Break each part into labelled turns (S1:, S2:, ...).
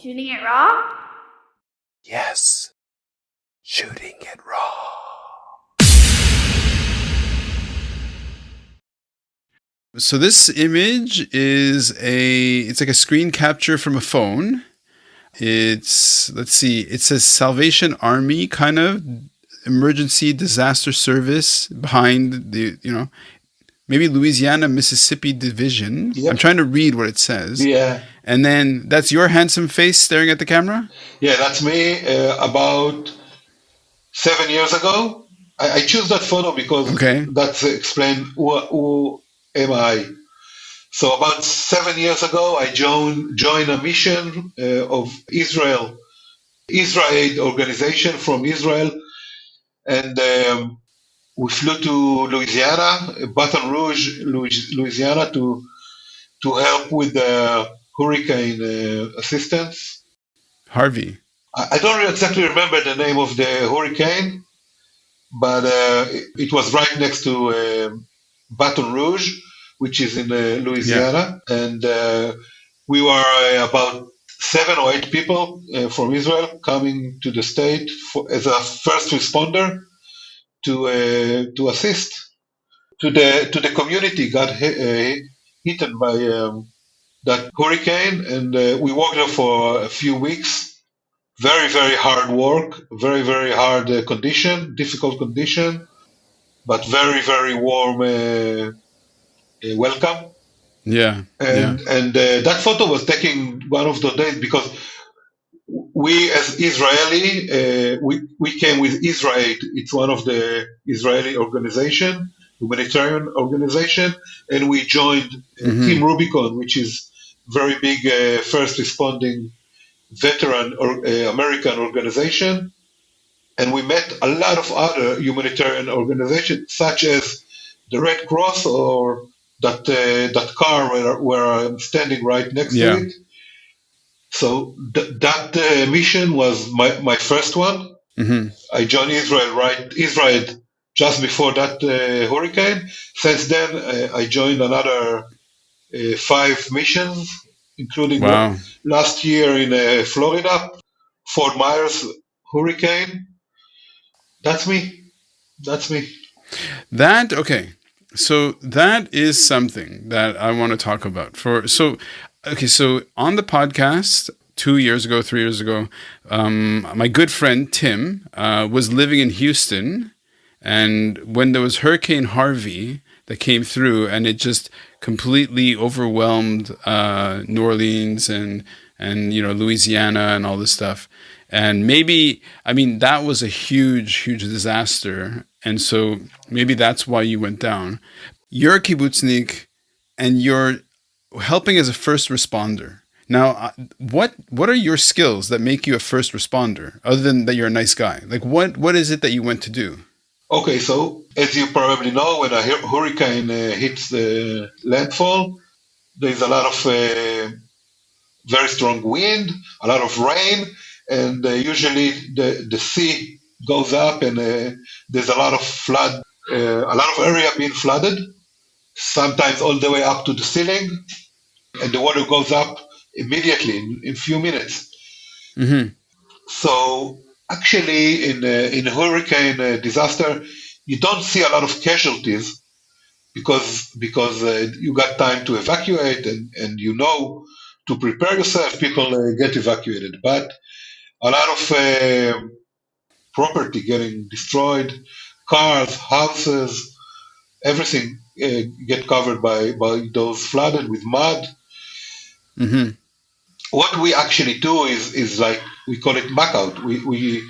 S1: Shooting it raw?
S2: Yes. Shooting it raw. So this image is it's like a screen capture from a phone. It's, let's see, it says Salvation Army kind of emergency disaster service behind the, maybe Louisiana, Mississippi division.
S3: Yep.
S2: I'm trying to read what it says.
S3: Yeah.
S2: And then that's your handsome face staring at the camera?
S3: Yeah, that's me. About 7 years ago, I choose that photo because that's explain who am I. So about 7 years ago, I joined a mission of Israel organization from Israel, and we flew to Louisiana, Baton Rouge, Louisiana, to help with the hurricane assistance.
S2: Harvey.
S3: I don't exactly remember the name of the hurricane, but it was right next to Baton Rouge, which is in Louisiana. Yeah. And we were about 7 or 8 people from Israel coming to the state as a first responder to assist to the community got hit by that hurricane, and we worked there for a few weeks. Very, very hard work, very, very hard condition, difficult condition, but very, very warm welcome.
S2: Yeah.
S3: And that photo was taken one of those days because we as Israeli, we came with Israel. It's one of the Israeli organization, humanitarian organization, and we joined Team Rubicon, which is very big first responding veteran or American organization. And we met a lot of other humanitarian organizations, such as the Red Cross or that car where I'm standing right next to it. So that mission was my first one. Mm-hmm. I joined Israel just before that hurricane. Since then, I joined another 5 missions, including last year in Florida, Fort Myers hurricane. That's me.
S2: So that is something that I want to talk about. So on the podcast 3 years ago, my good friend Tim was living in Houston, and when there was Hurricane Harvey that came through, and it just completely overwhelmed New Orleans and Louisiana and all this stuff. And that was a huge disaster. And so maybe that's why you went down. You're a kibbutznik, and you're helping as a first responder. Now, what are your skills that make you a first responder, other than that you're a nice guy? Like, what is it that you went to do?
S3: Okay, so as you probably know, when a hurricane hits the landfall, there's a lot of very strong wind, a lot of rain, and usually the sea goes up, and there's a lot of flood, a lot of area being flooded, sometimes all the way up to the ceiling, and the water goes up immediately in a few minutes. Mm-hmm. So actually, in hurricane disaster, you don't see a lot of casualties because you got time to evacuate and to prepare yourself. People get evacuated, but a lot of property getting destroyed, cars, houses, everything get covered by those flooded with mud. Mm-hmm. What we actually do is like, we call it muck out. We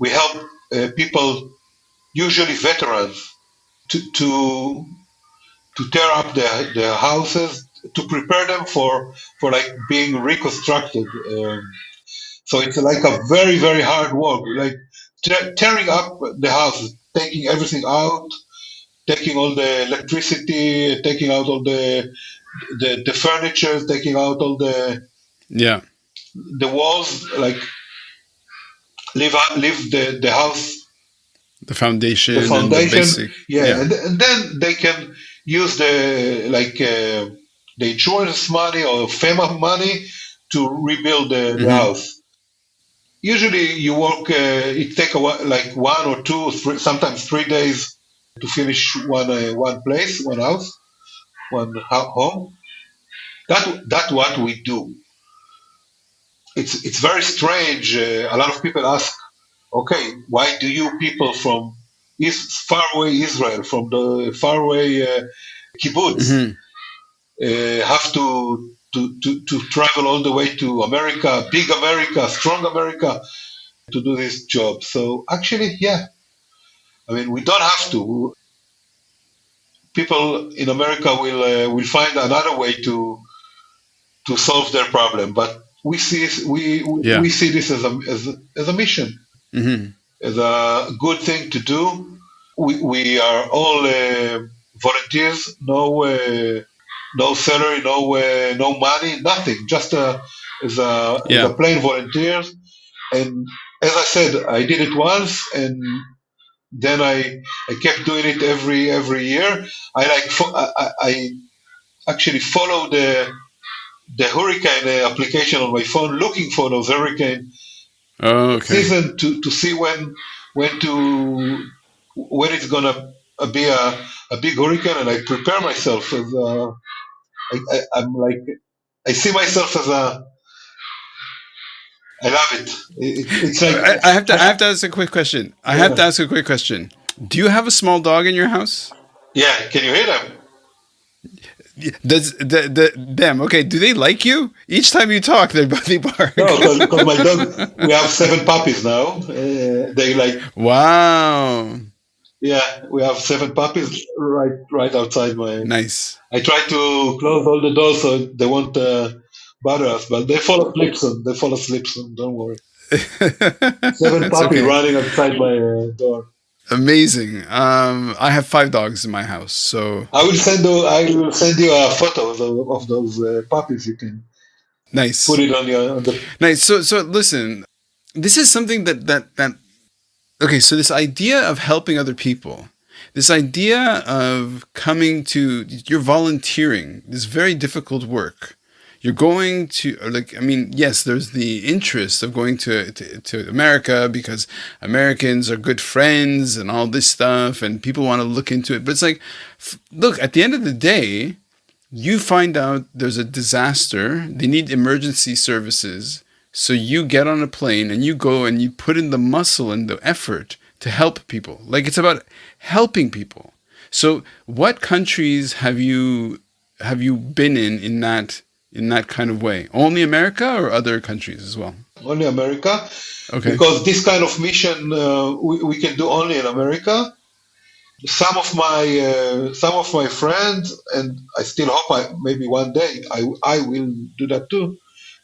S3: help people, usually veterans, to tear up their houses, to prepare them for like being reconstructed. So it's like a very, very hard work, like tearing up the house, taking everything out, taking all the electricity, taking out all the furniture, taking out all the walls, like leave the house,
S2: the foundation,
S3: and the
S2: basic,
S3: and then they can use the insurance money or FEMA money to rebuild the
S2: Hmm.
S3: house. Usually, you work. It take like 1 or 2, sometimes 3 days to finish one place, one house, one home. That's what we do. It's very strange. A lot of people ask, okay, why do you people from faraway Israel, from the faraway kibbutz,
S2: Hmm.
S3: have to travel all the way to America, big America, strong America, to do this job? So actually, yeah, I mean, we don't have to. People in America will find another way to solve their problem, but we
S2: Yeah.
S3: see this as a mission,
S2: Hmm.
S3: as a good thing to do. We are all volunteers, no salary, no money, nothing, just as a
S2: Yeah.
S3: plain volunteers. And as I said, I did it once, and then I kept doing it every year. I actually follow the hurricane application on my phone, looking for those hurricane
S2: Oh, okay.
S3: season to see when to when it's gonna be a big hurricane, and I prepare myself as I'm like, I see myself as I love it. It's like
S2: I have to. I have to ask a quick question. I have
S3: yeah,
S2: to ask a quick question. Do you have a small dog in your house?
S3: yeah. Can you hear them?
S2: Does them? Okay. Do they like you? Each time you talk, they bark.
S3: No, because my dog. We have 7 puppies now. They like,
S2: Wow.
S3: yeah. We have 7 puppies right outside my.
S2: Nice.
S3: I try to close all the doors so they won't bother us, but they fall asleep soon. They fall asleep soon. Don't worry. Seven
S2: That's
S3: puppy
S2: okay.
S3: running outside my door.
S2: Amazing. I have 5 dogs in my house, so
S3: I will send you a photo of those puppies. You can put
S2: nice,
S3: it on the.
S2: nice. So listen, this is something that. Okay, so this idea of helping other people, this idea of coming to, you're volunteering this very difficult work. You're going to, or like, I mean, yes, there's the interest of going to America because Americans are good friends and all this stuff, and people want to look into it. But it's like, look, at the end of the day, you find out there's a disaster, they need emergency services. So you get on a plane and you go and you put in the muscle and the effort to help people. Like it's about helping people. So what countries have you been in that kind of way? Only America or other countries as well?
S3: Only America,
S2: Okay.
S3: because this kind of mission we can do only in America. Some of my friends, and I still hope maybe one day I will do that too.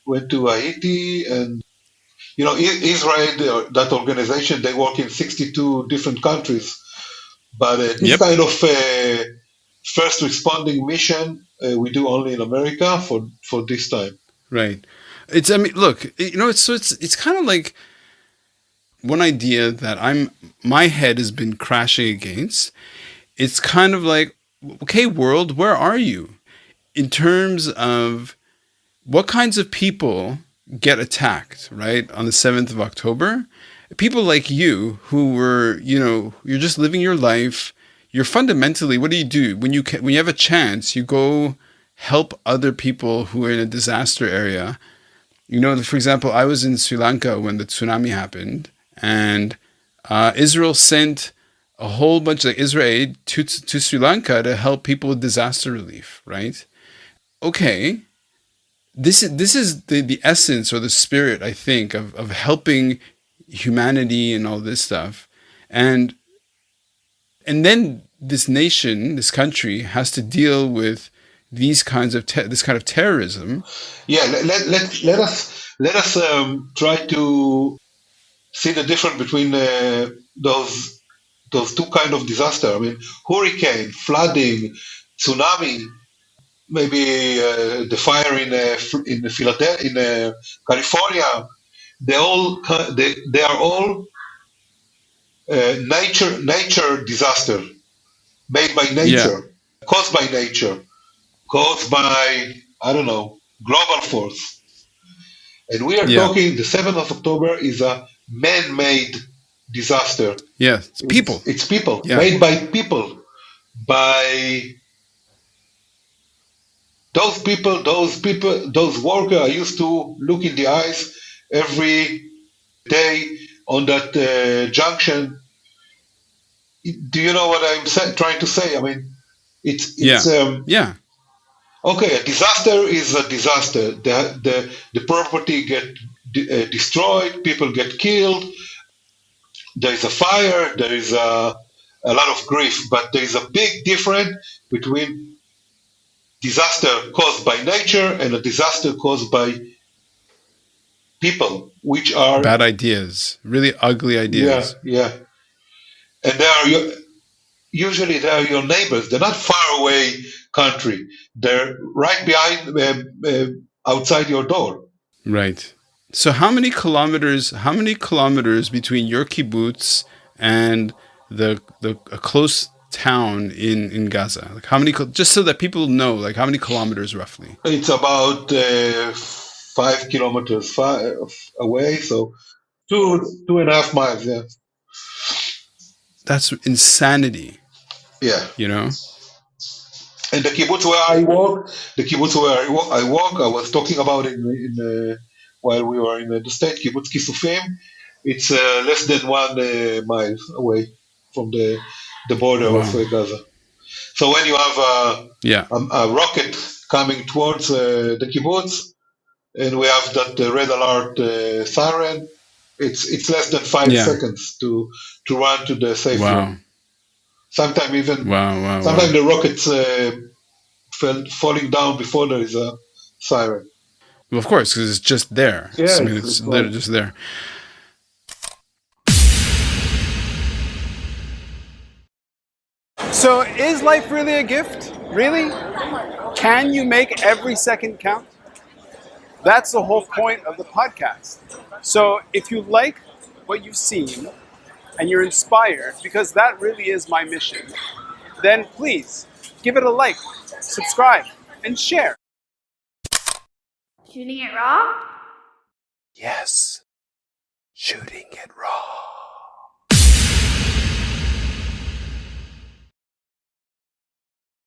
S3: Went to Haiti, and Israel, that organization, they work in 62 different countries. But this
S2: Yep.
S3: kind of first responding mission we do only in America for this time.
S2: Right. I mean, look, it's kind of like one idea that my head has been crashing against. It's kind of like, okay, world, where are you in terms of what kinds of people get attacked, right? On the 7th of October, people like you who were, you're just living your life. You're fundamentally, what do? When you have a chance, you go help other people who are in a disaster area. For example, I was in Sri Lanka when the tsunami happened, and Israel sent a whole bunch of Israel aid to Sri Lanka to help people with disaster relief, right? Okay, this is the essence or the spirit, I think, of helping humanity and all this stuff. And then this nation, this country, has to deal with these kinds of this kind of terrorism.
S3: Yeah, let us try to see the difference between those two kind of disaster. I mean, hurricane, flooding, tsunami, maybe the fire in Philadelphia, in California. They are all nature disaster, made by
S2: Yeah.
S3: nature, caused by nature, caused by, I don't know, global force. And we are talking the 7th of October is a man-made disaster.
S2: Yeah, it's people.
S3: It's people, made by people, by those workers I used to look in the eyes every day on that junction. Do you know what I'm trying to say? I mean, it's okay. A disaster is a disaster. The property get destroyed. People get killed. There is a fire. There is a lot of grief. But there is a big difference between disaster caused by nature and a disaster caused by people, which are
S2: bad ideas, really ugly ideas.
S3: Yeah. And usually they are your neighbors. They're not far away country. They're right behind, outside your door.
S2: Right. So how many kilometers between your kibbutz and a close town in Gaza? Like how many, just so that people know, like how many kilometers roughly?
S3: It's about 5 kilometers away, so 2.5 miles. Yeah.
S2: That's insanity.
S3: Yeah.
S2: You know.
S3: And the kibbutz where I work, I was talking about it while we were in the state, kibbutz Kisufim. It's less than 1 mile away from the border of Gaza. So when you have a rocket coming towards the kibbutz, and we have that red alert siren, it's less than 5 seconds to run to the safe room. Sometimes even sometimes the rockets falling down before there is a siren.
S2: Well, of course, because it's just there.
S3: Yeah,
S2: I mean, it's just there.
S1: So is life really a gift? Really? Can you make every second count? That's the whole point of the podcast. So if you like what you've seen and you're inspired, because that really is my mission, then please give it a like, subscribe, and share.
S4: Shooting it raw?
S1: Yes. Shooting it raw.